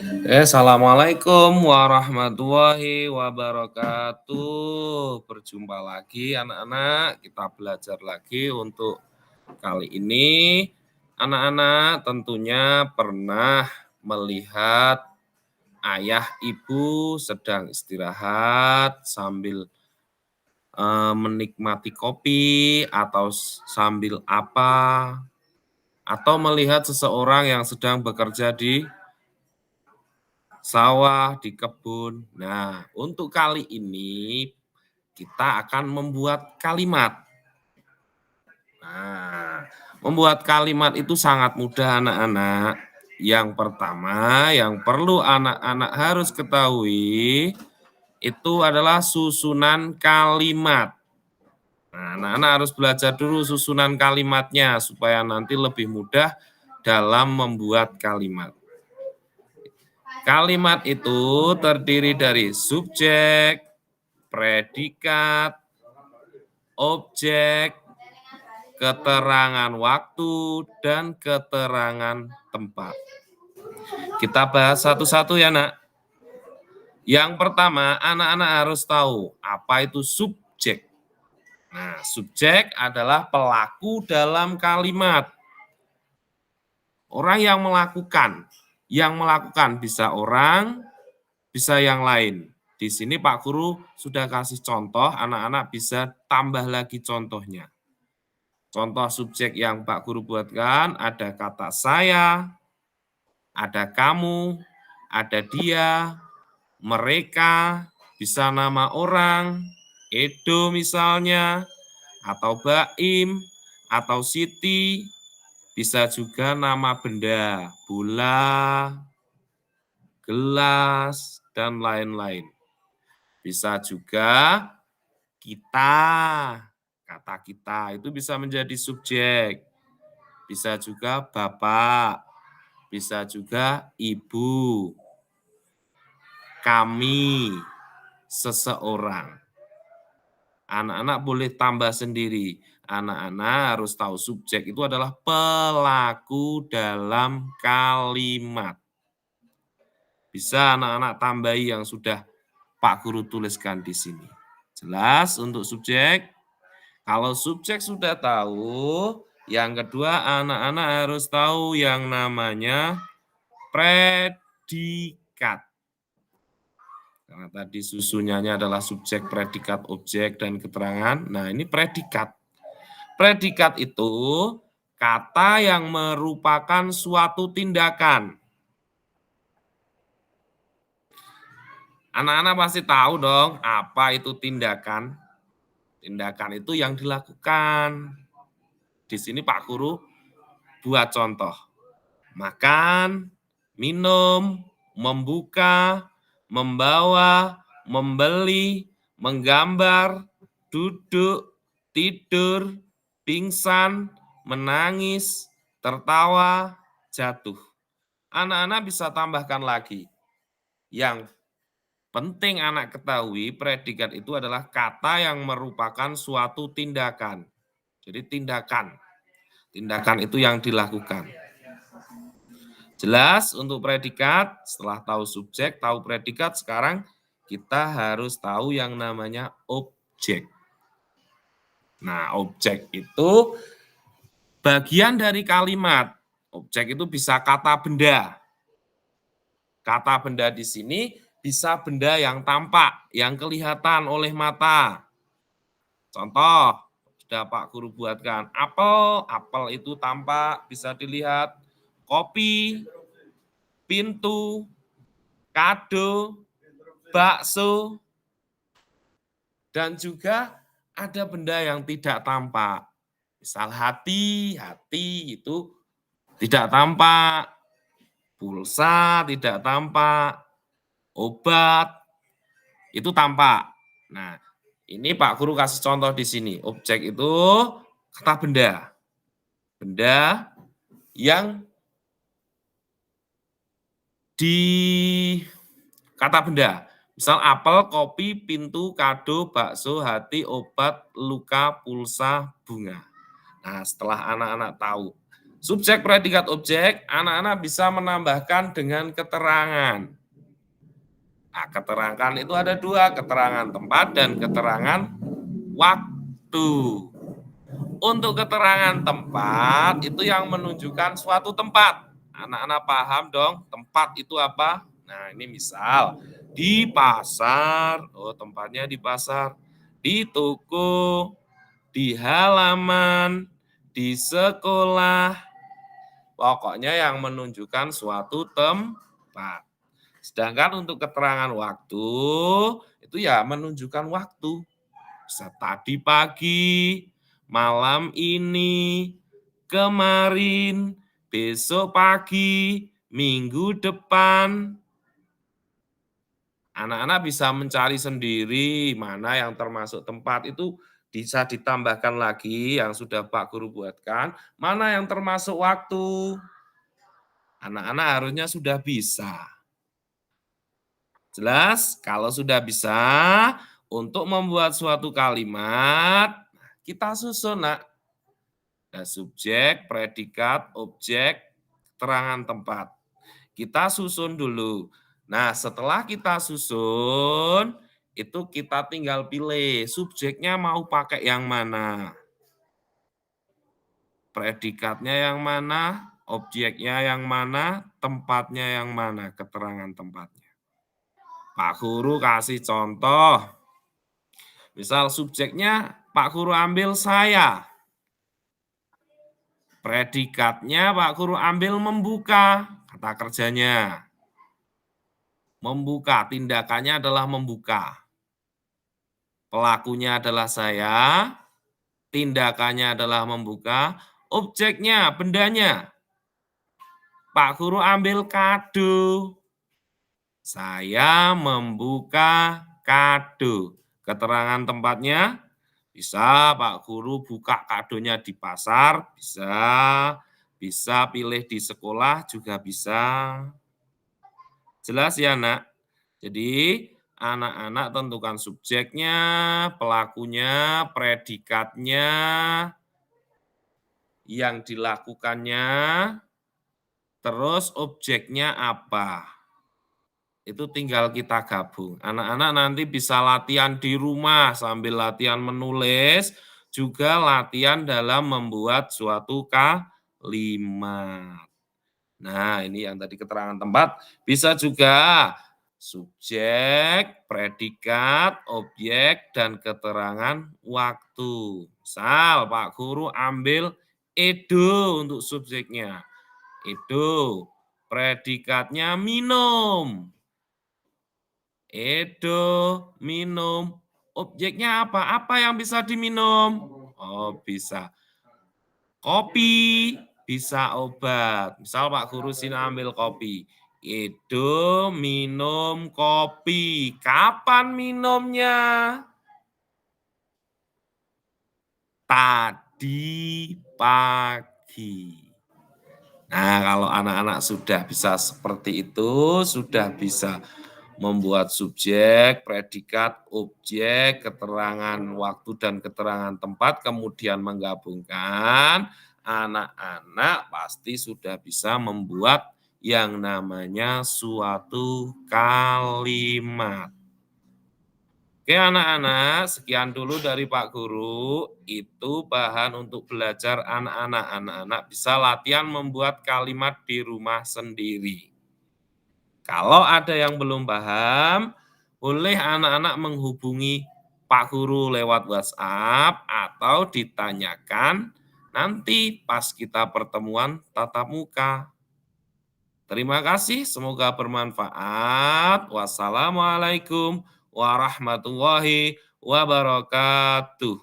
Assalamualaikum warahmatullahi wabarakatuh. Berjumpa lagi anak-anak, kita belajar lagi untuk kali ini. Anak-anak tentunya pernah melihat ayah ibu sedang istirahat sambil menikmati kopi atau sambil apa, atau melihat seseorang yang sedang bekerja di sawah, di kebun. Nah, untuk kali ini kita akan membuat kalimat. Nah, membuat kalimat itu sangat mudah anak-anak. Yang pertama yang perlu anak-anak harus ketahui itu adalah susunan kalimat. Nah, anak-anak harus belajar dulu susunan kalimatnya supaya nanti lebih mudah dalam membuat kalimat. Kalimat itu terdiri dari subjek, predikat, objek, keterangan waktu, dan keterangan tempat. Kita bahas satu-satu ya, Nak. Yang pertama, anak-anak harus tahu apa itu subjek. Nah, subjek adalah pelaku dalam kalimat. Orang yang melakukan. Yang melakukan bisa orang, bisa yang lain. Di sini Pak Guru sudah kasih contoh, anak-anak bisa tambah lagi contohnya. Contoh subjek yang Pak Guru buatkan, ada kata saya, ada kamu, ada dia, mereka, bisa nama orang, Edo misalnya, atau Baim, atau Siti, bisa juga nama benda, bola, gelas, dan lain-lain. Bisa juga kita, kata kita itu bisa menjadi subjek. Bisa juga bapak, bisa juga ibu, kami, seseorang. Anak-anak boleh tambah sendiri. Anak-anak harus tahu subjek itu adalah pelaku dalam kalimat. Bisa anak-anak tambahi yang sudah Pak Guru tuliskan di sini. Jelas untuk subjek? Kalau subjek sudah tahu, yang kedua anak-anak harus tahu yang namanya predikat. Karena tadi susunannya adalah subjek, predikat, objek, dan keterangan. Nah, ini predikat. Predikat itu kata yang merupakan suatu tindakan. Anak-anak pasti tahu dong apa itu tindakan. Tindakan itu yang dilakukan. Di sini Pak Guru buat contoh. Makan, minum, membuka, membawa, membeli, menggambar, duduk, tidur, pingsan, menangis, tertawa, jatuh. Anak-anak bisa tambahkan lagi. Yang penting anak ketahui predikat itu adalah kata yang merupakan suatu tindakan. Jadi tindakan. Tindakan itu yang dilakukan. Jelas untuk predikat, setelah tahu subjek, tahu predikat, sekarang kita harus tahu yang namanya objek. Nah, objek itu bagian dari kalimat. Objek itu bisa kata benda. Kata benda di sini bisa benda yang tampak, yang kelihatan oleh mata. Contoh, sudah Pak Guru buatkan. Apel, apel itu tampak, bisa dilihat. Kopi, pintu, kado, bakso, dan juga ada benda yang tidak tampak. Misal hati, hati itu tidak tampak. Pulsa tidak tampak. Obat itu tampak. Nah, ini Pak Guru kasih contoh di sini. Objek itu kata benda. Benda yang di kata benda. Misal apel, kopi, pintu, kado, bakso, hati, obat, luka, pulsa, bunga. Nah, setelah anak-anak tahu Subjek, predikat, objek, anak-anak bisa menambahkan dengan keterangan. Nah, keterangan itu ada dua, keterangan tempat dan keterangan waktu. Untuk keterangan tempat itu yang menunjukkan suatu tempat. Anak-anak paham dong, tempat itu apa? Nah, ini misal di pasar, oh tempatnya di pasar, di toko, di halaman, di sekolah. Pokoknya yang menunjukkan suatu tempat. Sedangkan untuk keterangan waktu itu ya menunjukkan waktu. Bisa tadi pagi, malam ini, kemarin, besok pagi, minggu depan. Anak-anak bisa mencari sendiri mana yang termasuk tempat itu bisa ditambahkan lagi yang sudah Pak Guru buatkan, mana yang termasuk waktu. Anak-anak harusnya sudah bisa. Jelas? Kalau sudah bisa, untuk membuat suatu kalimat, kita susun, Nak. Nah, subjek, predikat, objek, keterangan tempat. Kita susun dulu. Nah, setelah kita susun, itu kita tinggal pilih subjeknya mau pakai yang mana. Predikatnya yang mana, objeknya yang mana, tempatnya yang mana, keterangan tempatnya. Pak Guru kasih contoh. Misal subjeknya Pak Guru ambil saya. Predikatnya Pak Guru ambil membuka, kata kerjanya. Membuka, tindakannya adalah membuka. Pelakunya adalah saya, tindakannya adalah membuka, objeknya, bendanya. Pak Guru ambil kado. Saya membuka kado. Keterangan tempatnya, bisa Pak Guru buka kadonya di pasar, bisa pilih di sekolah juga bisa. Jelas ya, Nak? Jadi, anak-anak tentukan subjeknya, pelakunya, predikatnya, yang dilakukannya, terus objeknya apa. Itu tinggal kita gabung. Anak-anak nanti bisa latihan di rumah sambil latihan menulis, juga latihan dalam membuat suatu kalimat. Nah, ini yang tadi keterangan tempat, bisa juga subjek, predikat, objek, dan keterangan waktu. Misal, Pak Guru ambil Edo untuk subjeknya. Edo, predikatnya minum. Edo, minum. Objeknya apa? Apa yang bisa diminum? Oh, bisa kopi, bisa obat. Misal Pak Guru sini ambil kopi. Edo minum kopi. Kapan minumnya? Tadi pagi. Nah, kalau anak-anak sudah bisa seperti itu, sudah bisa membuat subjek, predikat, objek, keterangan waktu dan keterangan tempat, kemudian menggabungkan, anak-anak pasti sudah bisa membuat yang namanya suatu kalimat. Oke anak-anak, sekian dulu dari Pak Guru. Itu bahan untuk belajar anak-anak. Anak-anak bisa latihan membuat kalimat di rumah sendiri. Kalau ada yang belum paham, boleh anak-anak menghubungi Pak Guru lewat WhatsApp atau ditanyakan nanti pas kita pertemuan tatap muka. Terima kasih, semoga bermanfaat. Wassalamualaikum warahmatullahi wabarakatuh.